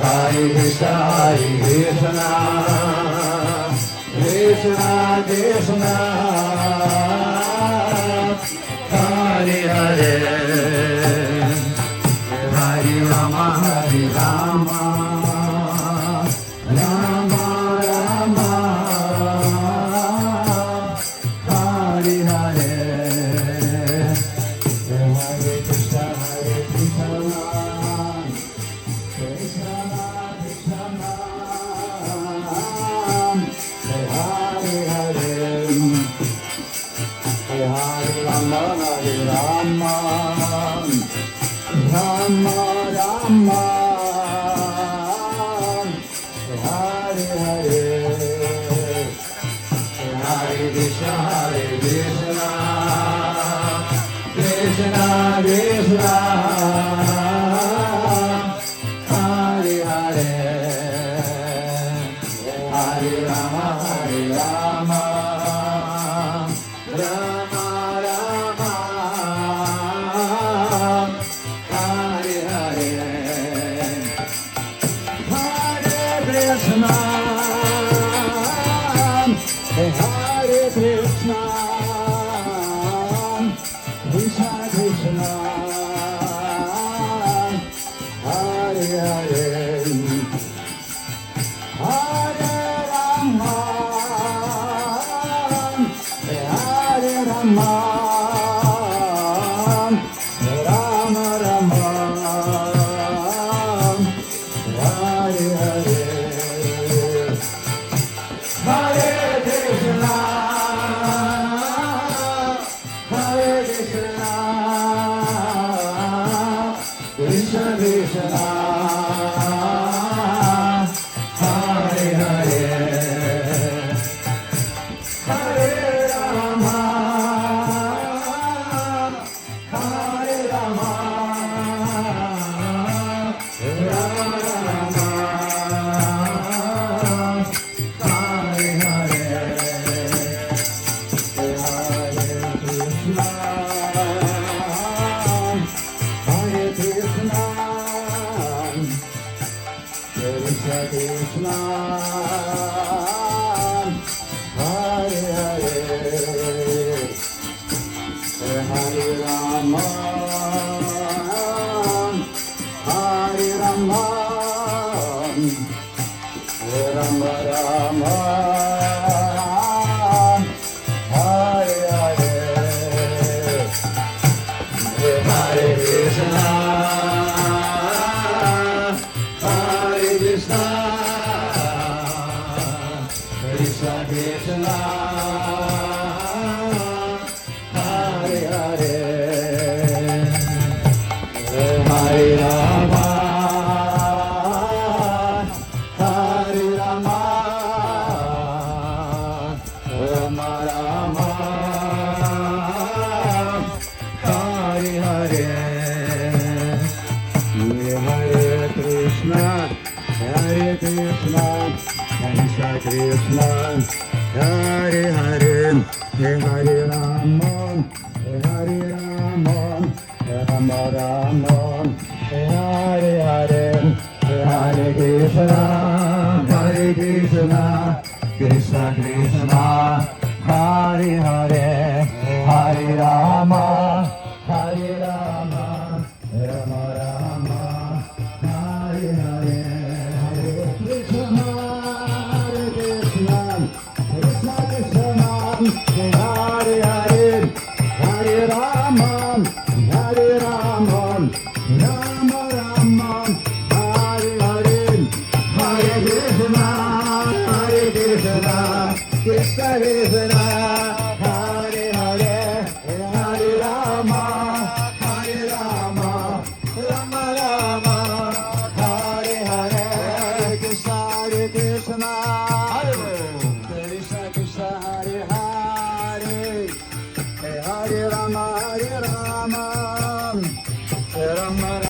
Hare Krishna, Krishna Krishna, Hare Hare, Hare Rama, Hare Rama, Rama Rama, Hare Hare, Hare Krishna, Hare Krishna, Krishna Krishna, Hare Hare, Hare Rama, Hare Rama, Rama Rama, Hare Hare, Hare Krishna, Hare Krishna, Krishna Krishna, Hare Hare, Hare Rama, Hare Rama, Rama Rama, Hare Hare, Hare Krishna, Hare Krishna, Krishna Krishna, Hare Hare, Hare Rama, Hare Rama, Rama Rama, Hare Hare, Hare Krishna, Hare Krishna, Krishna Krishna, Hare Hare, Hare Rama, Hare Rama, Rama Rama, Hare Hare, Hare Krishna, Hare Krishna, Krishna Krishna, Hare Hare, Hare Rama, Hare Rama, Rama Rama, Hare Hare, Hare Krishna, Hare Krishna, Krishna Krishna, Hare Hare, Hare Rama, Hare Rama, Rama Rama, Hare Hare, Hare Krishna, Hare Krishna, Krishna Krishna, Hare Hare, Hare Rama, Hare Rama, Rama Rama, Hare Hare, Hare Krishna, Hare Krishna, Krishna Krishna, Hare Hare, Hare Rama, Hare Rama, Rama Rama, Hare Hare, Hare Krishna, Hare Krishna, Krishna Krishna, Hare Hare, Hare Rama, Hare Rama, Rama Rama, Hare Hare, Hare Krishna, Hare Krishna, Krishna Krishna, Hare Hare, Hare Rama, Hare Rama, Rama Rama, Hare Hare, Krishna Krishna, Hare